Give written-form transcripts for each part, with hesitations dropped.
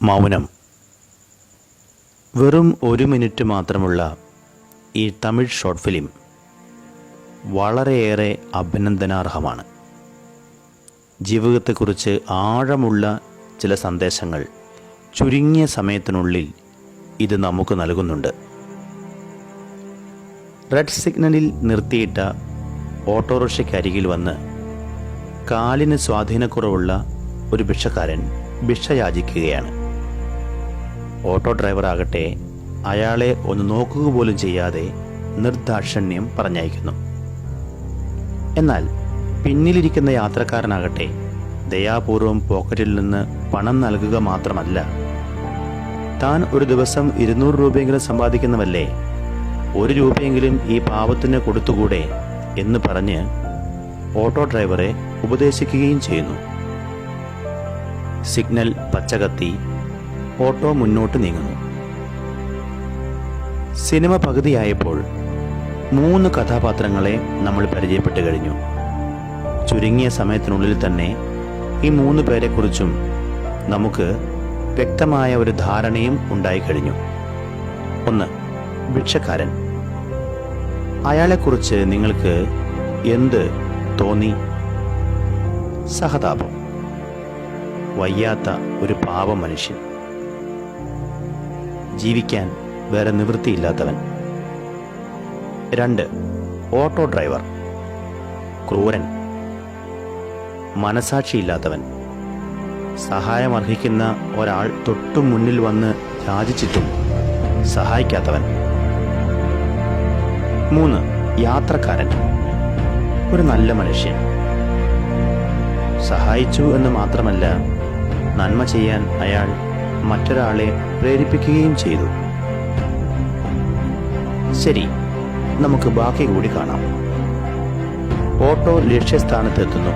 മൗനം. വെറും 1 മിനിറ്റ് മാത്രമുള്ള ഈ തമിഴ് ഷോർട്ട് ഫിലിം വളരെയേറെ അഭിനന്ദനാർഹമാണ്. ജീവിതത്തെക്കുറിച്ച് ആഴമുള്ള ചില സന്ദേശങ്ങൾ ചുരുങ്ങിയ സമയത്തിനുള്ളിൽ ഇത് നമുക്ക് നൽകുന്നുണ്ട്. റെഡ് സിഗ്നലിൽ നിർത്തിയിട്ട ഓട്ടോറിക്ഷയ്ക്കരികിൽ വന്ന് കാലിന് സ്വാധീനക്കുറവുള്ള ഒരു ഭിക്ഷക്കാരൻ ഭിക്ഷ യാചിക്കുകയാണ്. ഓട്ടോ ഡ്രൈവറാകട്ടെ അയാളെ ഒന്ന് നോക്കുക പോലും ചെയ്യാതെ നിർദാക്ഷിണ്യം പറഞ്ഞയക്കുന്നു. എന്നാൽ പിന്നിലിരിക്കുന്ന യാത്രക്കാരനാകട്ടെ ദയാപൂർവം പോക്കറ്റിൽ നിന്ന് പണം നൽകുക മാത്രമല്ല, താൻ ഒരു ദിവസം 200 രൂപയെങ്കിലും സമ്പാദിക്കുന്നവല്ലേ, 1 രൂപയെങ്കിലും ഈ പാവത്തിന് കൊടുത്തുകൂടെ എന്ന് പറഞ്ഞ് ഓട്ടോ ഡ്രൈവറെ ഉപദേശിക്കുകയും ചെയ്യുന്നു. സിഗ്നൽ പച്ചകത്തി ഓട്ടോ മുന്നോട്ട് നീങ്ങുന്നു. സിനിമ പകുതിയായപ്പോൾ 3 കഥാപാത്രങ്ങളെ നമ്മൾ പരിചയപ്പെട്ടു കഴിഞ്ഞു. ചുരുങ്ങിയ സമയത്തിനുള്ളിൽ തന്നെ ഈ 3 പേരെക്കുറിച്ചും നമുക്ക് വ്യക്തമായ ഒരു ധാരണയും ഉണ്ടായിക്കഴിഞ്ഞു. 1. ഭിക്ഷക്കാരൻ. അയാളെക്കുറിച്ച് നിങ്ങൾക്ക് എന്ത് തോന്നി? സഹതാപം. വയ്യാത്ത ഒരു പാവ മനുഷ്യൻ, ജീവിക്കാൻ വേറെ നിവൃത്തിയില്ലാത്തവൻ. 2. Auto driver. ക്രൂരൻ, മനസാക്ഷിയില്ലാത്തവൻ, സഹായമർഹിക്കുന്ന ഒരാൾ തൊട്ടു മുന്നിൽ വന്ന് യാചിച്ചിട്ടും സഹായിക്കാത്തവൻ. 3. യാത്രക്കാരൻ. ഒരു നല്ല മനുഷ്യൻ, സഹായിച്ചു എന്ന് മാത്രമല്ല, നന്മ ചെയ്യാൻ അയാൾ മറ്റൊരാളെ പ്രേരിപ്പിക്കുകയും ചെയ്തു. ശരി, നമുക്ക് ബാക്കി കൂടി കാണാം. ഓട്ടോ ലക്ഷ്യസ്ഥാനത്തെത്തുന്നു.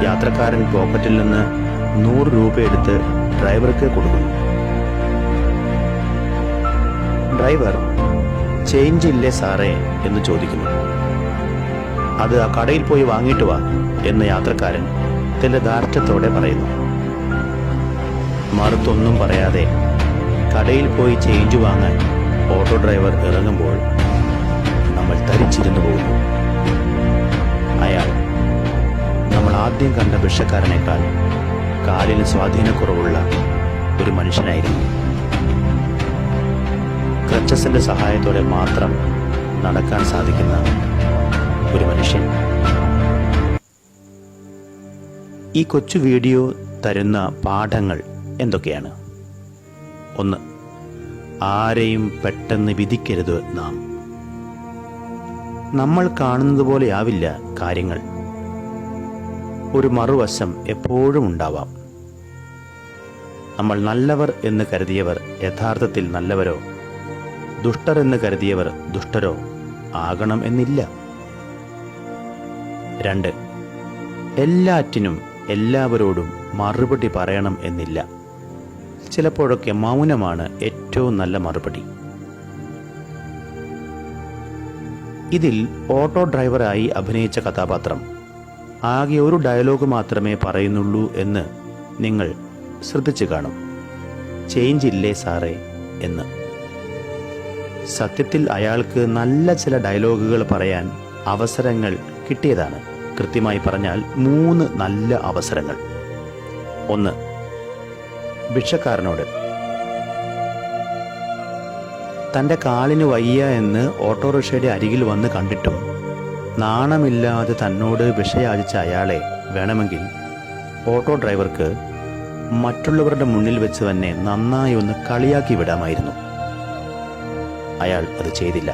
യാത്രക്കാരൻ പോക്കറ്റിൽ നിന്ന് 100 രൂപ എടുത്ത് ഡ്രൈവർക്ക് കൊടുക്കുന്നു. ഡ്രൈവർ ചേഞ്ച് ഇല്ലേ സാറേ എന്ന് ചോദിക്കുന്നു. അത് ആ കടയിൽ പോയി വാങ്ങിയിട്ട് വാ എന്ന് യാത്രക്കാരൻ തെല്ലധാർഷ്ട്യത്തോടെ പറയുന്നു. മറുത്തൊന്നും പറയാതെ കടയിൽ പോയി ചേഞ്ച് വാങ്ങാൻ ഓട്ടോ ഡ്രൈവർ ഇറങ്ങുമ്പോൾ നമ്മൾ തരിച്ചിരുന്നു പോകുന്നു. അയാൾ നമ്മൾ ആദ്യം കണ്ട ഭിക്ഷക്കാരനേക്കാൾ കാലിന് സ്വാധീനക്കുറവുള്ള ഒരു മനുഷ്യനായിരുന്നു. ക്രച്ചസിന്റെ സഹായത്തോടെ മാത്രം നടക്കാൻ സാധിക്കുന്ന ഒരു മനുഷ്യൻ. ഈ കൊച്ചു വീഡിയോ തരുന്ന പാഠങ്ങൾ എന്തൊക്കെയാണ്? 1. ആരെയും പെട്ടെന്ന് വിധിക്കരുത്. നമ്മൾ കാണുന്നത് പോലെയാവില്ല കാര്യങ്ങൾ. ഒരു മറുവശം എപ്പോഴും ഉണ്ടാവാം. നമ്മൾ നല്ലവർ എന്ന് കരുതിയവർ യഥാർത്ഥത്തിൽ നല്ലവരോ, ദുഷ്ടർ എന്ന് കരുതിയവർ ദുഷ്ടരോ ആകണം എന്നില്ല. 2. എല്ലാറ്റിനും എല്ലാവരോടും മറുപടി പറയണം എന്നില്ല. ചിലപ്പോഴൊക്കെ മൗനമാണ് ഏറ്റവും നല്ല മറുപടി. ഇതിൽ ഓട്ടോ ഡ്രൈവറായി അഭിനയിച്ച കഥാപാത്രം ആകെ ഒരു ഡയലോഗ് മാത്രമേ പറയുന്നുള്ളൂ എന്ന് നിങ്ങൾ ശ്രദ്ധിച്ചു കാണും. ചേഞ്ച് ഇല്ലേ സാറേ എന്ന്. സത്യത്തിൽ അയാൾക്ക് നല്ല ചില ഡയലോഗുകൾ പറയാൻ അവസരങ്ങൾ കിട്ടിയതാണ്. കൃത്യമായി പറഞ്ഞാൽ 3 നല്ല അവസരങ്ങൾ. 1. ഭിക്ഷക്കാരനോട്. തൻ്റെ കാലിന് വയ്യ എന്ന് ഓട്ടോറിക്ഷയുടെ അരികിൽ വന്ന് കണ്ടിട്ടും നാണമില്ലാതെ തന്നോട് ഭിക്ഷ യാചിച്ച അയാളെ വേണമെങ്കിൽ ഓട്ടോ ഡ്രൈവർക്ക് മറ്റുള്ളവരുടെ മുന്നിൽ വെച്ച് തന്നെ നന്നായി ഒന്ന് കളിയാക്കി വിടാമായിരുന്നു. അയാൾ അത് ചെയ്തില്ല.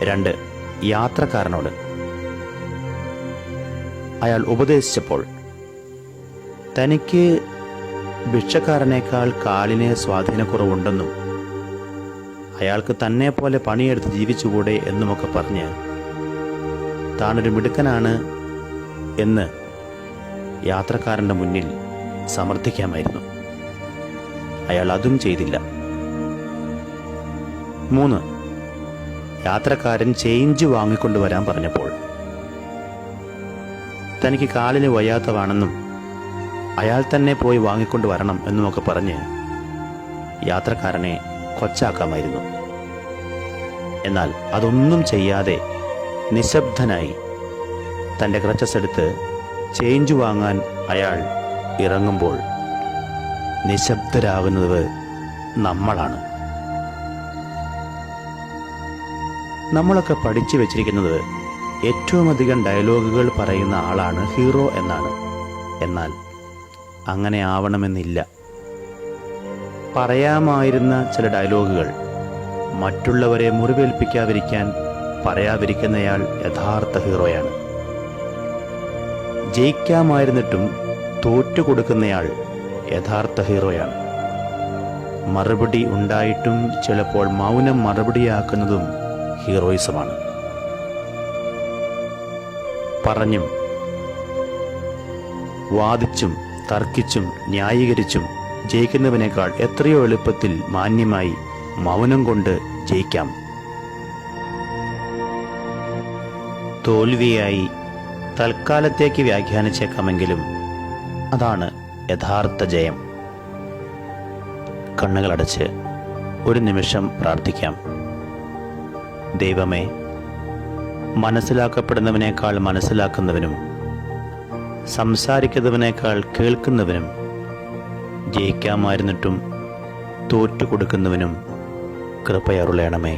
2. യാത്രക്കാരനോട്. അയാൾ ഉപദേശിച്ചപ്പോൾ തനിക്ക് ഭിക്ഷക്കാരനേക്കാൾ കാലിന് സ്വാധീനക്കുറവുണ്ടെന്നും അയാൾക്ക് തന്നെ പോലെ പണിയെടുത്ത് ജീവിച്ചുകൂടെ എന്നുമൊക്കെ പറഞ്ഞ് താനൊരു മിടുക്കനാണ് എന്ന് യാത്രക്കാരൻ്റെ മുന്നിൽ സമർത്ഥിക്കാമായിരുന്നു. അയാൾ അതും ചെയ്തില്ല. 3. യാത്രക്കാരൻ ചേഞ്ച് വാങ്ങിക്കൊണ്ടുവരാൻ പറഞ്ഞപ്പോൾ തനിക്ക് കാലിന് വയ്യാത്തതാണെന്നും അയാൾ തന്നെ പോയി വാങ്ങിക്കൊണ്ട് വരണം എന്നുമൊക്കെ പറഞ്ഞ് യാത്രക്കാരനെ കൊച്ചാക്കാമായിരുന്നു. എന്നാൽ അതൊന്നും ചെയ്യാതെ നിശബ്ദനായി തൻ്റെ ക്രച്ചസ് എടുത്ത് ചേഞ്ച് വാങ്ങാൻ അയാൾ ഇറങ്ങുമ്പോൾ നിശബ്ദരാകുന്നത് നമ്മളാണ്. നമ്മളൊക്കെ പഠിച്ചു വെച്ചിരിക്കുന്നത് ഏറ്റവും അധികം ഡയലോഗുകൾ പറയുന്ന ആളാണ് ഹീറോ എന്നാണ്. എന്നാൽ അങ്ങനെ ആവണമെന്നില്ല. പറയാമായിരുന്ന ചില ഡയലോഗുകൾ മറ്റുള്ളവരെ മുറിവേൽപ്പിക്കാതിരിക്കാൻ പറയാതിരിക്കുന്നയാൾ യഥാർത്ഥ ഹീറോയാണ്. ജയിക്കാമായിരുന്നിട്ടും തോറ്റുകൊടുക്കുന്നയാൾ യഥാർത്ഥ ഹീറോയാണ്. മറുപടി ഉണ്ടായിട്ടും ചിലപ്പോൾ മൗനം മറുപടിയാക്കുന്നതും ഹീറോയിസമാണ്. പറഞ്ഞും വാദിച്ചും തർക്കിച്ചും ന്യായീകരിച്ചും ജയിക്കുന്നവനേക്കാൾ എത്രയോ എളുപ്പത്തിൽ മാന്യമായി മൗനം കൊണ്ട് ജയിക്കാം. തോൽവിയായി തൽക്കാലത്തേക്ക് വ്യാഖ്യാനിച്ചേക്കാമെങ്കിലും അതാണ് യഥാർത്ഥ ജയം. കണ്ണുകളടച്ച് ഒരു നിമിഷം പ്രാർത്ഥിക്കാം. ദൈവമേ, മനസ്സിലാക്കപ്പെടുന്നവനേക്കാൾ മനസ്സിലാക്കുന്നവനും സംസാരിക്കുന്നവനേക്കാൾ കേൾക്കുന്നവനും ജയിക്കാമായിരുന്നിട്ടും തോറ്റുകൊടുക്കുന്നവനും കൃപയരുളേണമേ.